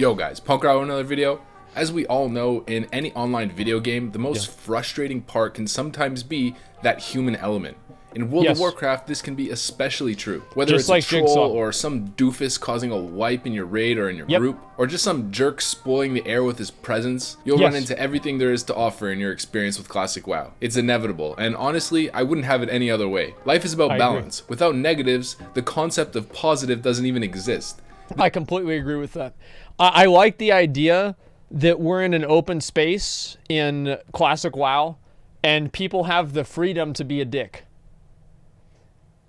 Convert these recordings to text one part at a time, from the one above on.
Yo guys, Punkrat with another video. As we all know, in any online video game, the most frustrating part can sometimes be that human element. In World of Warcraft, this can be especially true. Whether it's like a troll or some doofus causing a wipe in your raid or in your group, or just some jerk spoiling the air with his presence, you'll run into everything there is to offer in your experience with Classic WoW. It's inevitable, and honestly, I wouldn't have it any other way. Life is about balance. Without negatives, the concept of positive doesn't even exist. I completely agree with that. I like the idea that we're in an open space in Classic WoW, and people have the freedom to be a dick.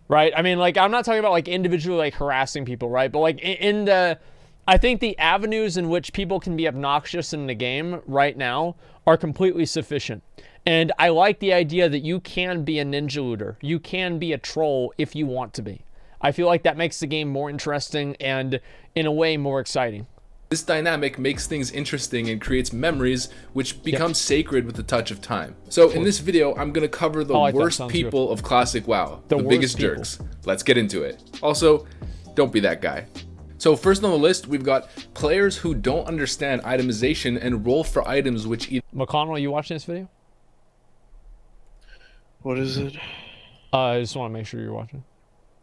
Right? I mean, like, I'm not talking about, like, individually, like, harassing people, right? But, like, I think the avenues in which people can be obnoxious in the game right now are completely sufficient. And I like the idea that you can be a ninja looter. You can be a troll if you want to be. I feel like that makes the game more interesting and, in a way, more exciting. This dynamic makes things interesting and creates memories which become sacred with the touch of time. So in this video, I'm going to cover the worst people of Classic WoW, the biggest jerks. Let's get into it. Also, don't be that guy. So first on the list, we've got players who don't understand itemization and roll for items which either... McConnell, are you watching this video? What is it? I just want to make sure you're watching.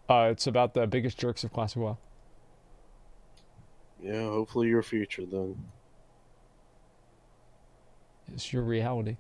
It's about the biggest jerks of Classic WoW. Yeah, hopefully you're featured then. It's your reality.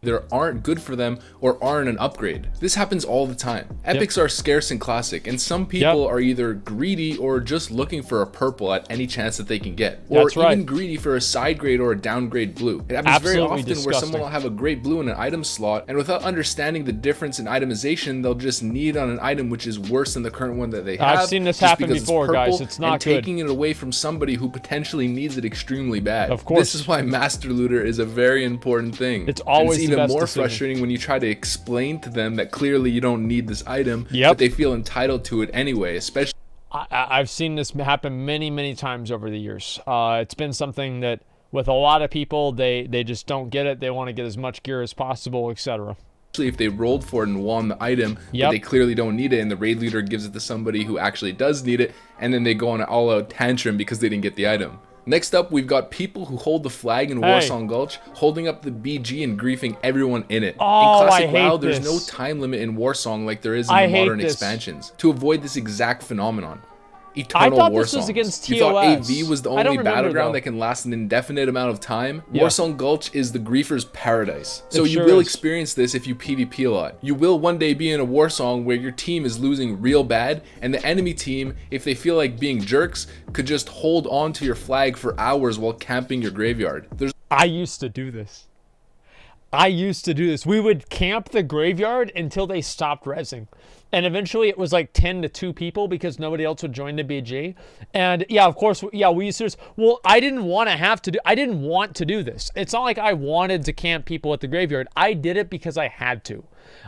There aren't good for them or aren't an upgrade. This happens all the time. Epics are scarce in Classic, and some people are either greedy or just looking for a purple at any chance that they can get. Or even greedy for a side grade or a downgrade blue. It happens very often where someone will have a great blue in an item slot, and without understanding the difference in itemization, they'll just need on an item which is worse than the current one that they have. I've seen this happen before, guys. It's not good. Taking it away from somebody who potentially needs it extremely bad. Of course. This is why Master Looter is a very important thing. It's always even more frustrating when you try to explain to them that clearly you don't need this item, but they feel entitled to it anyway, especially... I've seen this happen many times over the years. It's been something that with a lot of people, they just don't get it. They want to get as much gear as possible, etc. Especially if they rolled for it and won the item, but they clearly don't need it, and the raid leader gives it to somebody who actually does need it, and then they go on an all-out tantrum because they didn't get the item. Next up, we've got people who hold the flag in Warsong Gulch, holding up the BG and griefing everyone in it. In Classic WoW, there's no time limit in Warsong like there is in the modern expansions, to avoid this exact phenomenon. Eternal I thought Warsongs. this was against TOS. You thought AV was the only battleground that can last an indefinite amount of time? Warsong Gulch is the griefer's paradise. So you will experience this if you PvP a lot. You will one day be in a Warsong where your team is losing real bad, and the enemy team, if they feel like being jerks, could just hold on to your flag for hours while camping your graveyard. I used to do this. We would camp the graveyard until they stopped rezzing. And eventually it was like 10 to 2 people because nobody else would join the BG. And yeah, of course, we used to just, well, I didn't want to do this. It's not like I wanted to camp people at the graveyard. I did it because I had to.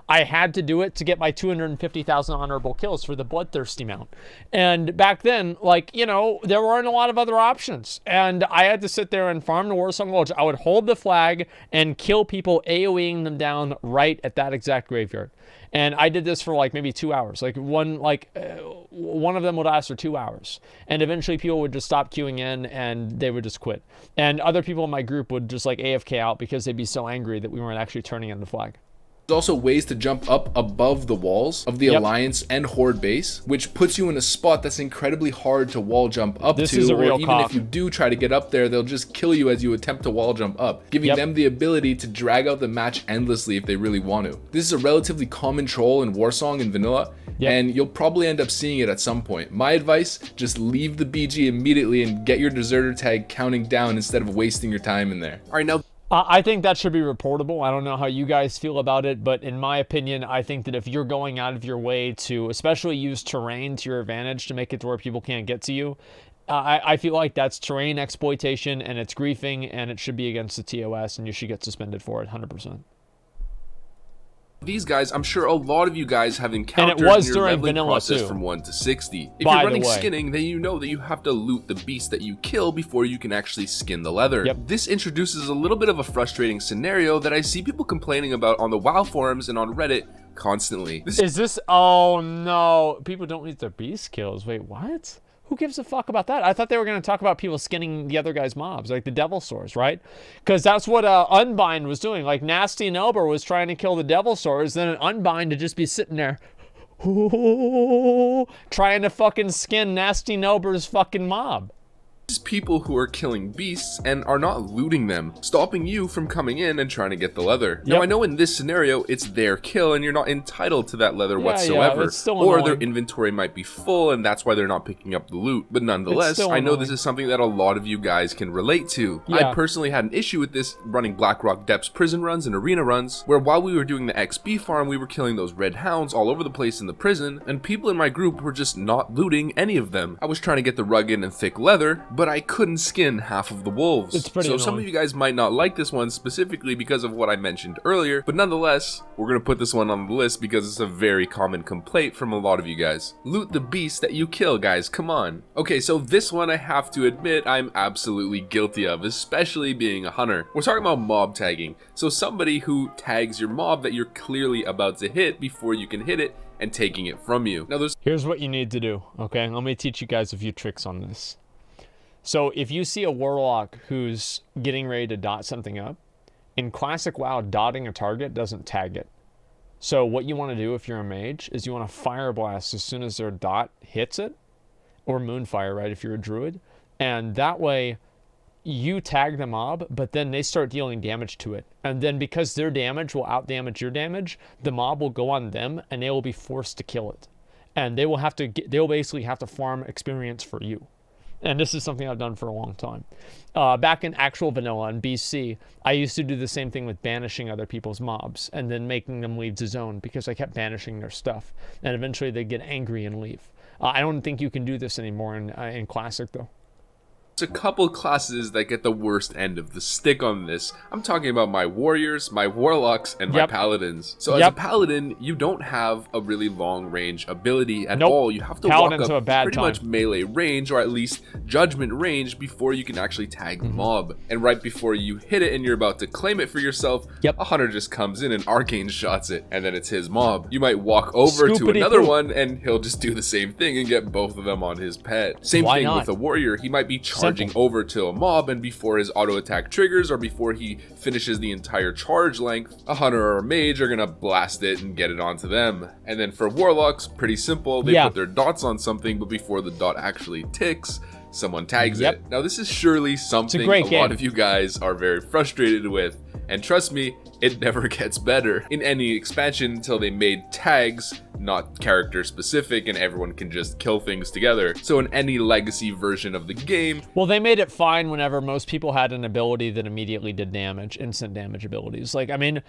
I had to do it to get my 250,000 honorable kills for the Bloodthirsty mount. And back then, like, you know, there weren't a lot of other options. And I had to sit there and farm the Warsong Gulch. I would hold the flag and kill people, AoEing them down right at that exact graveyard. And I did this for like maybe 2 hours. Like one of them would last for 2 hours. And eventually people would just stop queuing in and they would just quit. And other people in my group would just like AFK out because they'd be so angry that we weren't actually turning in the flag. There's also ways to jump up above the walls of the Alliance and Horde base, which puts you in a spot that's incredibly hard to wall jump up to, or even if you do try to get up there, they'll just kill you as you attempt to wall jump up, giving them the ability to drag out the match endlessly if they really want to. This is a relatively common troll in Warsong and Vanilla, and you'll probably end up seeing it at some point. My advice, just leave the BG immediately and get your deserter tag counting down instead of wasting your time in there. Alright, now... I think that should be reportable. I don't know how you guys feel about it, but in my opinion, I think that if you're going out of your way to especially use terrain to your advantage to make it to where people can't get to you, I feel like that's terrain exploitation and it's griefing and it should be against the TOS and you should get suspended for it 100%. These guys, I'm sure a lot of you guys have encountered in your leveling process from 1 to 60. If you're running skinning, then you know that you have to loot the beast that you kill before you can actually skin the leather. This introduces a little bit of a frustrating scenario that I see people complaining about on the WoW forums and on Reddit constantly. Oh no, people don't need their beast kills. Wait, what? Who gives a fuck about that? I thought they were going to talk about people skinning the other guy's mobs, like the devil swords, right? Because that's what Unbind was doing. Like Nasty Nober was trying to kill the devil swords, then an Unbind to just be sitting there trying to fucking skin Nasty Nober's fucking mob. People who are killing beasts and are not looting them, stopping you from coming in and trying to get the leather. Now I know in this scenario it's their kill and you're not entitled to that leather whatsoever, or their inventory might be full and that's why they're not picking up the loot, but nonetheless I know this is something that a lot of you guys can relate to. I personally had an issue with this running Blackrock Depths prison runs and arena runs, where while we were doing the XP farm we were killing those red hounds all over the place in the prison, and people in my group were just not looting any of them. I was trying to get the rugged and thick leather, but I couldn't skin half of the wolves. It's pretty so annoying. Some of you guys might not like this one specifically because of what I mentioned earlier, but nonetheless, we're going to put this one on the list because it's a very common complaint from a lot of you guys. Loot the beasts that you kill, guys, come on. Okay, so this one I have to admit I'm absolutely guilty of, especially being a hunter. We're talking about mob tagging, so somebody who tags your mob that you're clearly about to hit before you can hit it and taking it from you. Now here's what you need to do, okay? Let me teach you guys a few tricks on this. So if you see a warlock who's getting ready to dot something up, in classic WoW, dotting a target doesn't tag it. So what you want to do if you're a mage is you want to fire blast as soon as their dot hits it, or moonfire, right, if you're a druid, and that way you tag the mob, but then they start dealing damage to it. And then because their damage will out damage your damage, the mob will go on them and they will be forced to kill it. And they will basically have to farm experience for you. And this is something I've done for a long time. Back in actual vanilla in BC, I used to do the same thing with banishing other people's mobs and then making them leave the zone because I kept banishing their stuff. And eventually they'd get angry and leave. I don't think you can do this anymore in Classic, though. There's a couple classes that get the worst end of the stick on this. I'm talking about my warriors, my warlocks, and my paladins. So as a paladin, you don't have a really long range ability at all. You have to walk up pretty much melee range, or at least judgment range, before you can actually tag the mob. And right before you hit it and you're about to claim it for yourself, a hunter just comes in and arcane shots it, and then it's his mob. You might walk over to another one and he'll just do the same thing and get both of them on his pet. Same thing with a warrior. He might be charging over to a mob, and before his auto attack triggers or before he finishes the entire charge length, a hunter or a mage are gonna blast it and get it onto them. And then for warlocks, pretty simple, they put their dots on something, but before the dot actually ticks, someone tags it. Now this is surely something a lot of you guys are very frustrated with, and trust me, it never gets better in any expansion until they made tags not character specific and everyone can just kill things together. So in any legacy version of the game, well, they made it fine whenever most people had an ability that immediately did damage, instant damage abilities. Like, I mean,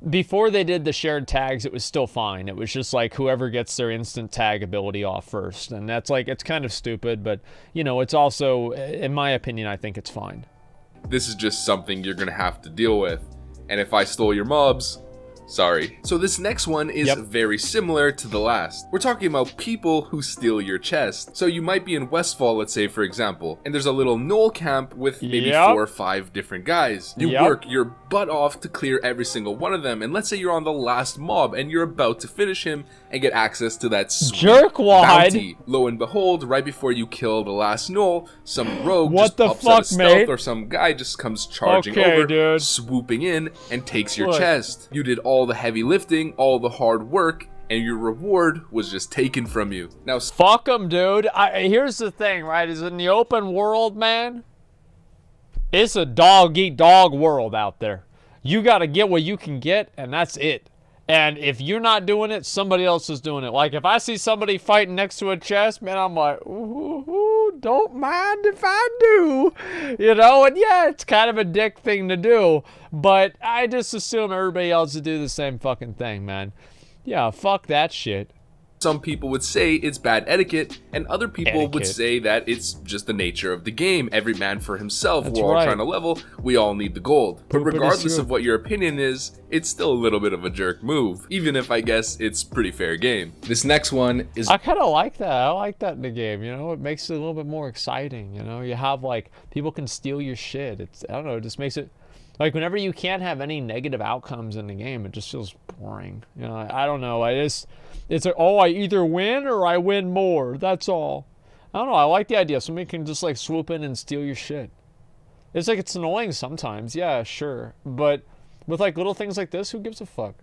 before they did the shared tags, it was still fine. It was just like whoever gets their instant tag ability off first. And that's like, it's kind of stupid, but you know, it's also, in my opinion, I think it's fine. This is just something you're gonna have to deal with. And if I stole your mobs, sorry. So this next one is very similar to the last. We're talking about people who steal your chest. So you might be in Westfall, let's say for example, and there's a little knoll camp with maybe 4 or 5 different guys. You work your butt off to clear every single one of them, and let's say you're on the last mob and you're about to finish him and get access to that sweet bounty. Lo and behold, right before you kill the last knoll, some rogue just pops out of stealth, or some guy just comes charging over, swooping in, and takes your chest. You did all the heavy lifting, all the hard work, and your reward was just taken from you. Now, fuck them, dude. Here's the thing, right? Is in the open world, man, it's a dog-eat-dog world out there. You got to get what you can get, and that's it. And if you're not doing it, somebody else is doing it. Like, if I see somebody fighting next to a chest, man, I'm like, ooh, don't mind if I do. You know, and yeah, it's kind of a dick thing to do. But I just assume everybody else would do the same fucking thing, man. Yeah, fuck that shit. Some people would say it's bad etiquette, and other people would say that it's just the nature of the game. Every man for himself. We're all trying to level. We all need the gold. But regardless of what your opinion is, it's still a little bit of a jerk move, even if I guess it's pretty fair game. This next one is... I kind of like that. I like that in the game, you know? It makes it a little bit more exciting, you know? You have, like, people can steal your shit. It's, I don't know, it just makes it... Like, whenever you can't have any negative outcomes in the game, it just feels boring. You know, I don't know. It's like, oh, I either win or I win more. That's all. I don't know. I like the idea. Somebody can just like swoop in and steal your shit. It's like it's annoying sometimes. Yeah, sure. But with like little things like this, who gives a fuck?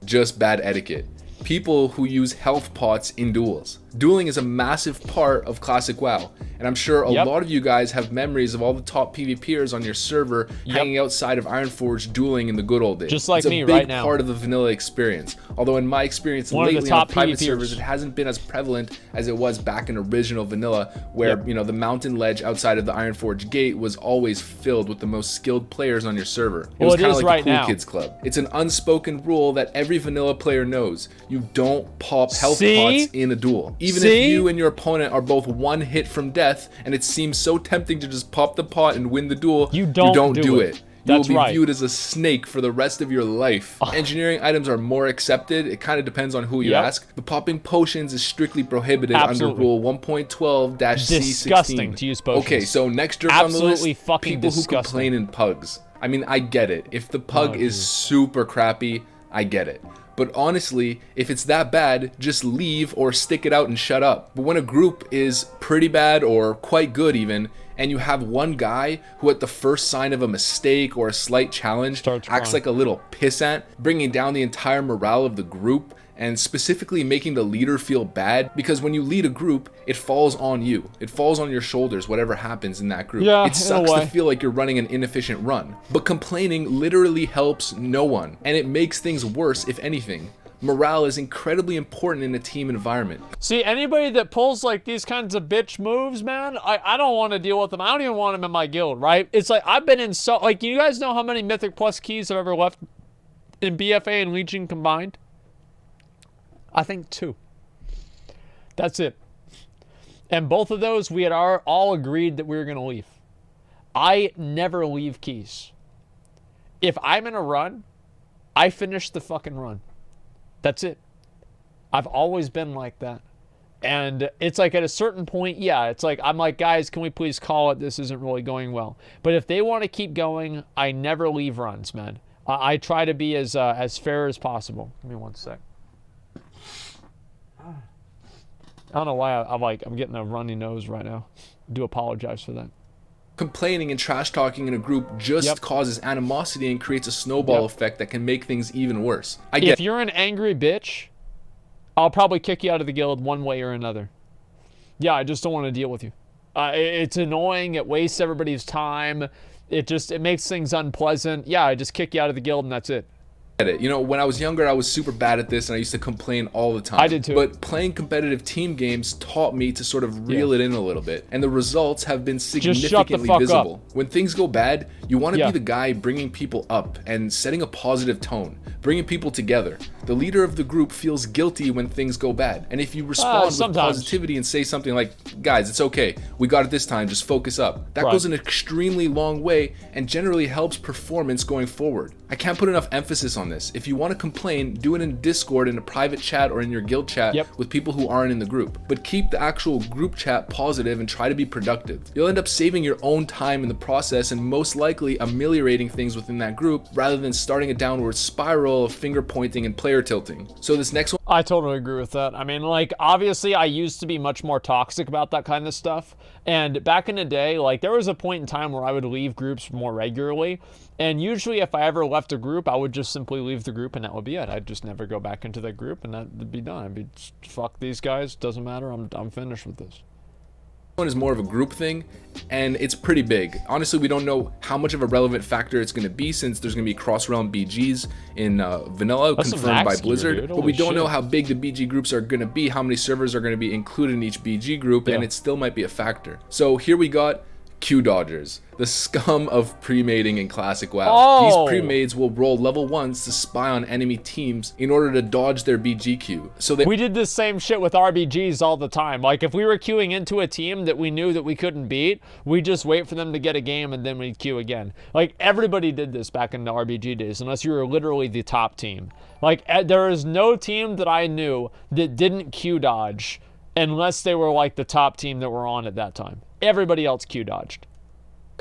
Just bad etiquette. People who use health pots in duels. Dueling is a massive part of classic WoW, and I'm sure a lot of you guys have memories of all the top PvPers on your server hanging outside of Ironforge dueling in the good old days. Just like me right now. It's a big part of the vanilla experience. Although in my experience lately on private servers, it hasn't been as prevalent as it was back in original vanilla, where you know the mountain ledge outside of the Ironforge gate was always filled with the most skilled players on your server. It was kind of like the cool kids club. It's an unspoken rule that every vanilla player knows. You don't pop health pots in a duel. Even if you and your opponent are both one hit from death, and it seems so tempting to just pop the pot and win the duel, you don't do it. You will be viewed as a snake for the rest of your life. Engineering items are more accepted. It kind of depends on who you ask. But popping potions is strictly prohibited under Rule 1.12-C16. Disgusting to use potions. Okay, so next jerk on the list, people who complain in pugs. I mean, I get it. If the pug is super crappy, I get it. But honestly, if it's that bad, just leave or stick it out and shut up. But when a group is pretty bad or quite good even, and you have one guy who at the first sign of a mistake or a slight challenge acts like a little pissant, bringing down the entire morale of the group, and specifically making the leader feel bad, because when you lead a group, it falls on you. It falls on your shoulders, whatever happens in that group. It sucks to feel like you're running an inefficient run. But complaining literally helps no one, and it makes things worse if anything. Morale is incredibly important in a team environment. See, anybody that pulls like these kinds of bitch moves, man, I don't want to deal with them. I don't even want them in my guild, right? It's like I've been in like, you guys know how many Mythic Plus keys I've ever left in BFA and Legion combined? I think 2. That's it. And both of those, we had all agreed that we were going to leave. I never leave keys. If I'm in a run, I finish the fucking run. That's it. I've always been like that. And it's like at a certain point, it's like, I'm like, guys, can we please call it? This isn't really going well. But if they want to keep going, I never leave runs, man. I try to be as fair as possible. Give me one sec. I don't know why I'm getting a runny nose right now. I do apologize for that. Complaining and trash talking in a group just causes animosity and creates a snowball effect that can make things even worse. If you're an angry bitch, I'll probably kick you out of the guild one way or another. Yeah, I just don't want to deal with you. It's annoying. It wastes everybody's time. It makes things unpleasant. Yeah, I just kick you out of the guild and that's it. You know, when I was younger, I was super bad at this and I used to complain all the time. I did too. But playing competitive team games taught me to sort of reel it in a little bit. And the results have been significantly visible. When things go bad, you want to be the guy bringing people up and setting a positive tone, bringing people together. The leader of the group feels guilty when things go bad. And if you respond with positivity and say something like, guys, it's okay, we got it this time, just focus up. That goes an extremely long way and generally helps performance going forward. I can't put enough emphasis on this. If you want to complain, do it in Discord, in a private chat, or in your guild chat with people who aren't in the group. But keep the actual group chat positive and try to be productive. You'll end up saving your own time in the process and most likely ameliorating things within that group rather than starting a downward spiral of finger pointing and player tilting. So this next one, I totally agree with that. I mean, like, obviously I used to be much more toxic about that kind of stuff. And back in the day, like, there was a point in time where I would leave groups more regularly. And usually if I ever left a group, I would just simply leave the group and that would be it. I'd just never go back into that group and that would be done. I'd be, fuck these guys, doesn't matter, I'm finished with this. One is more of a group thing, and it's pretty big. Honestly, we don't know how much of a relevant factor it's going to be since there's going to be cross-realm BGs in vanilla confirmed by Blizzard, but we don't know how big the BG groups are going to be, how many servers are going to be included in each BG group, and it still might be a factor. So here we got Q dodgers, the scum of pre-mating in classic WoW. These pre-mades will roll level 1s to spy on enemy teams in order to dodge their BG queue. So we did this same shit with RBGs all the time. Like if we were queuing into a team that we knew that we couldn't beat, we just wait for them to get a game and then we'd queue again. Like everybody did this back in the RBG days, unless you were literally the top team. Like there is no team that I knew that didn't queue dodge unless they were like the top team that were on at that time. Everybody else queue dodged.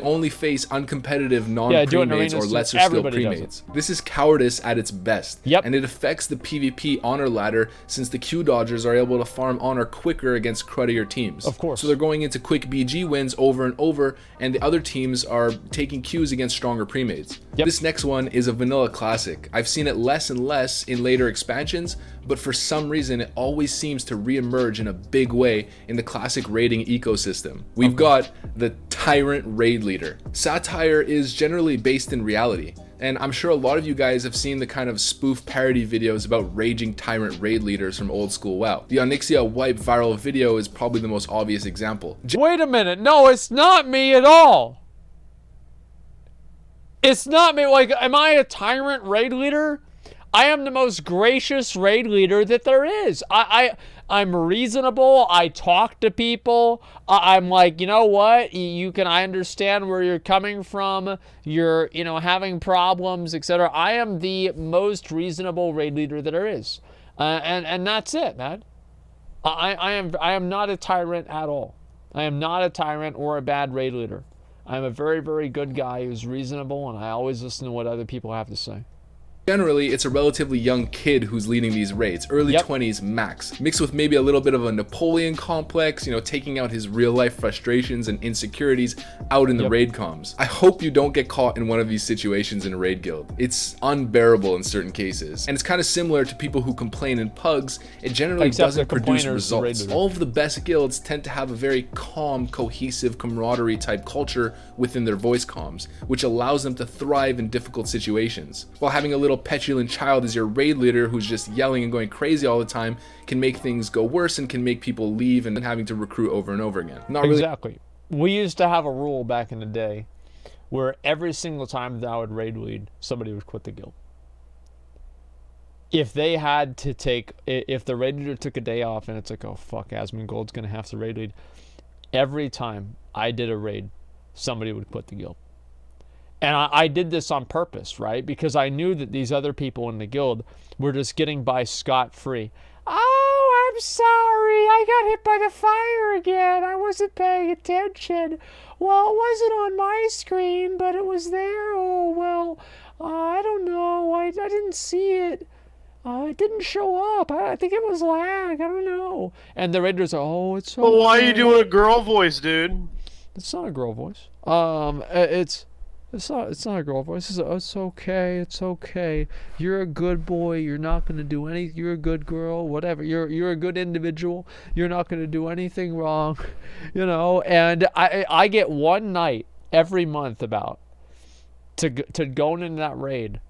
only face uncompetitive non-premates or lesser skilled premates. This is cowardice at its best, and it affects the PvP honor ladder since the Q dodgers are able to farm honor quicker against cruddier teams. Of course. So they're going into quick BG wins over and over, and the other teams are taking Qs against stronger premates. This next one is a vanilla classic. I've seen it less and less in later expansions, but for some reason it always seems to re-emerge in a big way in the classic raiding ecosystem. We've got the Tyrant raid leader. Satire is generally based in reality, and I'm sure a lot of you guys have seen the kind of spoof parody videos about raging Tyrant raid leaders from old school WoW. The Onyxia wipe viral video is probably the most obvious example. Wait a minute, no, it's not me at all. It's not me. Like, am I a Tyrant raid leader? I am the most gracious raid leader that there is. I'm reasonable. I talk to people. I'm like, you know what? I understand where you're coming from. You're, having problems, etc. I am the most reasonable raid leader that there is. And that's it, man. I am not a tyrant at all. I am not a tyrant or a bad raid leader. I'm a very, very good guy who's reasonable, and I always listen to what other people have to say. Generally, it's a relatively young kid who's leading these raids, early 20s max, mixed with maybe a little bit of a Napoleon complex, taking out his real life frustrations and insecurities out in the raid comms. I hope you don't get caught in one of these situations in a raid guild. It's unbearable in certain cases, and it's kind of similar to people who complain in pugs. It generally doesn't produce results. All of the best guilds tend to have a very calm, cohesive, camaraderie type culture within their voice comms, which allows them to thrive in difficult situations, while having a little petulant child as your raid leader who's just yelling and going crazy all the time can make things go worse and can make people leave and having to recruit over and over again. Exactly. We used to have a rule back in the day where every single time that I would raid lead, somebody would quit the guild. If the raid leader took a day off and it's like, oh fuck, Asmongold's gonna have to raid lead, every time I did a raid, somebody would quit the guild. And I did this on purpose, right? Because I knew that these other people in the guild were just getting by scot-free. Oh, I'm sorry. I got hit by the fire again. I wasn't paying attention. Well, it wasn't on my screen, but it was there. Oh, well, I don't know. I didn't see it. It didn't show up. I think it was lag. I don't know. And the raiders are, oh, it's so Well, why are you doing a girl voice, dude? It's not a girl voice. It's not a girl voice. It's okay. It's okay. You're a good boy. You're not gonna do any. You're a good girl. Whatever. You're a good individual. You're not gonna do anything wrong, And I get one night every month about to go into that raid,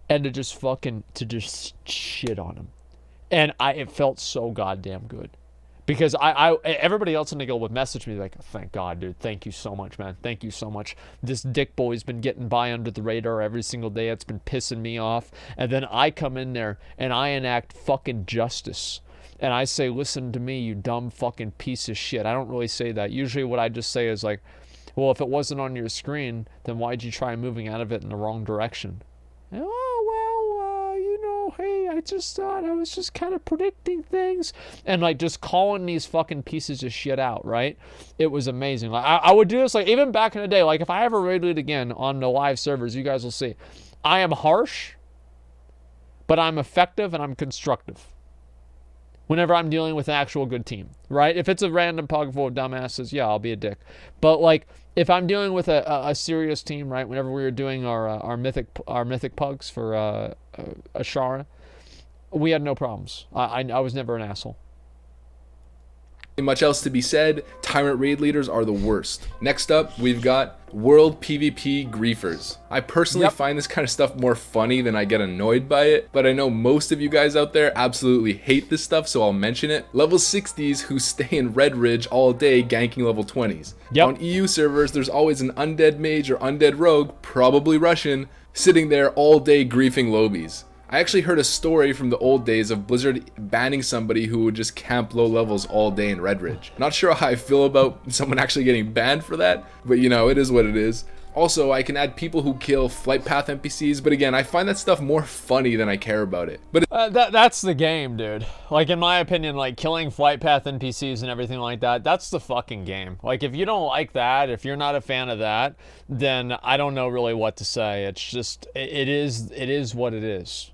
and to just shit on him, and it felt so goddamn good. Because everybody else in the guild would message me like, thank God, dude. Thank you so much, man. Thank you so much. This dick boy's been getting by under the radar every single day. It's been pissing me off. And then I come in there and I enact fucking justice. And I say, listen to me, you dumb fucking piece of shit. I don't really say that. Usually what I just say is like, well, if it wasn't on your screen, then why'd you try moving out of it in the wrong direction? Hey, I just thought I was just kind of predicting things and like just calling these fucking pieces of shit out, right? It was amazing. Like I would do this like even back in the day. Like if I ever raid lead again on the live servers, you guys will see. I am harsh, but I'm effective and I'm constructive. Whenever I'm dealing with an actual good team, right? If it's a random pug full of dumbasses, yeah, I'll be a dick. But like if I'm dealing with a serious team, right? Whenever we were doing our mythic pugs for Ashara, we had no problems. I was never an asshole. Much else to be said. Tyrant raid leaders are the worst. Next up, we've got world PvP griefers. I personally find this kind of stuff more funny than I get annoyed by it, but I know most of you guys out there absolutely hate this stuff, so I'll mention it. Level 60s who stay in Red Ridge all day ganking level 20s. On EU servers, there's always an undead mage or undead rogue, probably Russian, sitting there all day griefing lobies. I actually heard a story from the old days of Blizzard banning somebody who would just camp low levels all day in Red Ridge. Not sure how I feel about someone actually getting banned for that, but it is what it is. Also, I can add people who kill flight path NPCs, but again, I find that stuff more funny than I care about it. But that's the game, dude. Like, in my opinion, like, killing flight path NPCs and everything like that, that's the fucking game. Like, if you don't like that, if you're not a fan of that, then I don't know really what to say. It's just, it is what it is.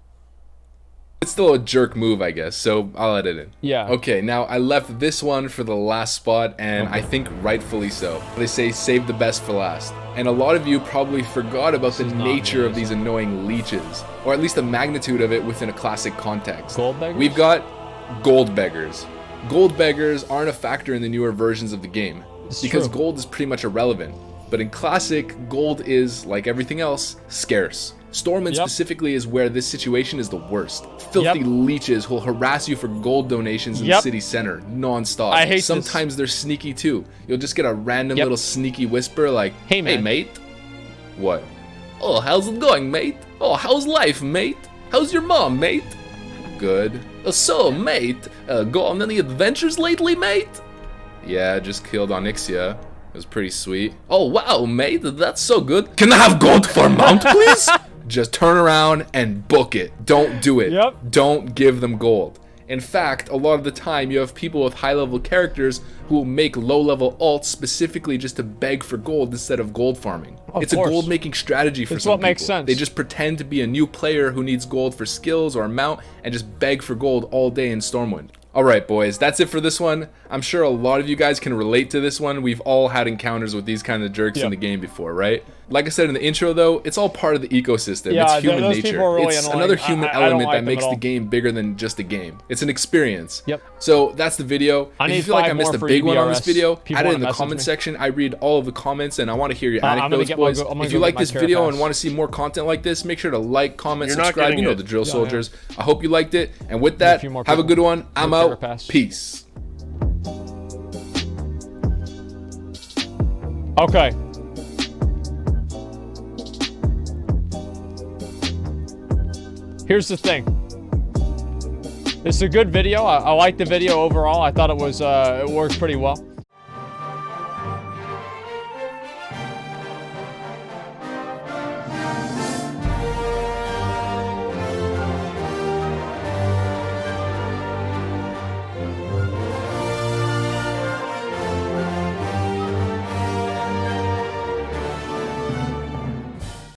it's still a jerk move, I guess, so I'll edit it. Yeah. Okay, now I left this one for the last spot, and I think rightfully so. They say save the best for last. And a lot of you probably forgot about the nature of these annoying leeches, or at least the magnitude of it within a classic context. Gold beggars? We've got gold beggars. Gold beggars aren't a factor in the newer versions of the game, because gold is pretty much irrelevant. But in classic, gold is, like everything else, scarce. Stormwind specifically is where this situation is the worst. Filthy leeches will harass you for gold donations in the city center, non-stop. I hate Sometimes they're sneaky too. You'll just get a random little sneaky whisper like, Hey, man. hey mate. What? Oh, how's it going, mate? Oh, how's life, mate? How's your mom, mate? Good. So, mate, go on any adventures lately, mate? Yeah, just killed Onyxia. It was pretty sweet. Oh, wow, mate, that's so good. Can I have gold for a mount, please? Just turn around and book it. Don't do it. Don't give them gold. In fact, a lot of the time you have people with high-level characters who will make low-level alts specifically just to beg for gold instead of gold farming. It's a gold-making strategy for some people. It's what makes sense. They just pretend to be a new player who needs gold for skills or a mount and just beg for gold all day in Stormwind. Alright boys, that's it for this one. I'm sure a lot of you guys can relate to this one. We've all had encounters with these kind of jerks in the game before, right? Like I said in the intro though, it's all part of the ecosystem. It's human nature. Really it's annoying. another human element like that makes the game bigger than just a game. It's an experience. Yep. So that's the video. If you feel like I missed a big one on this video, add it in the comment section. I read all of the comments and I want to hear your anecdotes, boys. If you like this video and want to see more content like this, make sure to like, comment, subscribe. You know the drill, soldiers. I hope you liked it. And with that, have a good one. I'm out. Peace. Okay. Here's the thing. It's a good video. I like the video overall. I thought it was it worked pretty well.